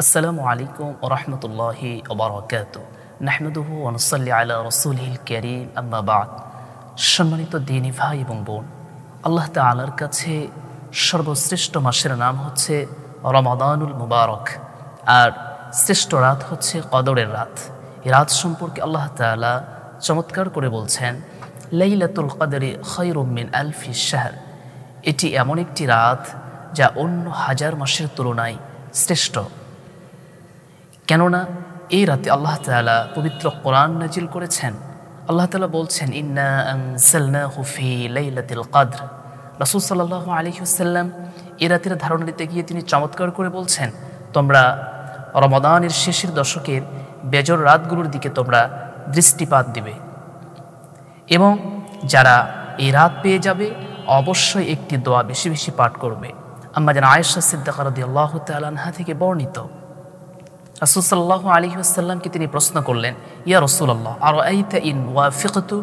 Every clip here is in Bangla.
আসসালামু আলাইকুম ওয়া রাহমাতুল্লাহি ওয়া বারাকাতুহু নাহমাদুহু ওয়া নুসাল্লি আলা রাসূলিহিল কারীম আম্মা বা'দ। সম্মানিত দ্বীনী ভাই এবং বোন, আল্লাহ তাআলার কাছে সর্বশ্রেষ্ঠ মাসের নাম হচ্ছে রমাদানুল মুবারক, আর শ্রেষ্ঠ রাত হচ্ছে কদরের রাত। এই রাত সম্পর্কে আল্লাহ তাআলা চমৎকার করে বলছেন, লাইলাতুল কদরি খায়রুম মিন আলফি শাহর। এটি এমন একটি রাত যা অন্য হাজার মাসের তুলনায় শ্রেষ্ঠ। কেননা এই রাতে আল্লাহ তাআলা পবিত্র কোরআন নাজিল করেছেন। আল্লাহ তাআলা বলছেন, ইন্না আনজালনাহু ফি লাইলাতিল কদর। রাসূল সাল্লাল্লাহু আলাইহি ওয়াসাল্লাম এই রাতের ধারণা দিতে গিয়ে তিনি চমৎকার করে বলছেন, তোমরা রমাদানের শেষের দশকের বেজর রাতগুলোর দিকে তোমরা দৃষ্টিপাত দিবে এবং যারা এই রাত পেয়ে যাবে অবশ্যই একটি দোয়া বেশি বেশি পাঠ করবে। আম্মা জান আয়েশা সিদ্দিকা রাদিয়াল্লাহু তাআলা আনহা থেকে বর্ণিত, রাসূল সাল্লাল্লাহু আলাইহি ওয়াসাল্লামকে তিনি প্রশ্ন করলেন, ইয়া রাসূলুল্লাহ আরাআইতা ইন ওয়াফিকতু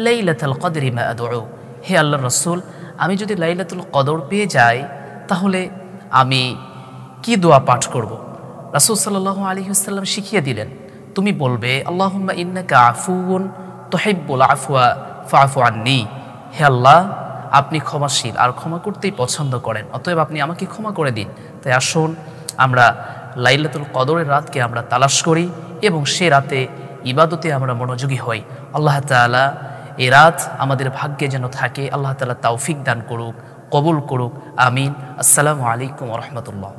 লাইলাতুল কদরি মা আদউ। হে আল্লাহর রাসূল, আমি যদি লাইলাতুল কদর পেয়ে যাই তাহলে আমি কি দোয়া পাঠ করব? রাসূল সাল্লাল্লাহু আলাইহি ওয়াসাল্লাম শিখিয়ে দিলেন, তুমি বলবে, আল্লাহুম্মা ইন্নাকা আফুউন তুহিব্বুল আফওয়া ফা'ফু আন্নী। হে আল্লাহ, আপনি ক্ষমাশীল আর ক্ষমা করতেই পছন্দ করেন, অতএব আপনি আমাকে ক্ষমা করে দিন। তাই আসুন আমরা লাইলাতুল কদরের রাতকে আমরা তালাশ করি এবং সে রাতে ইবাদতে আমরা মনোযোগী হই। আল্লাহ তাআলা এই রাত আমাদের ভাগ্যে যেন থাকে। আল্লাহ তাআলা তৌফিক দান করুক, কবুল করুক, আমিন। আসসালামু আলাইকুম ওয়া রাহমাতুল্লাহ।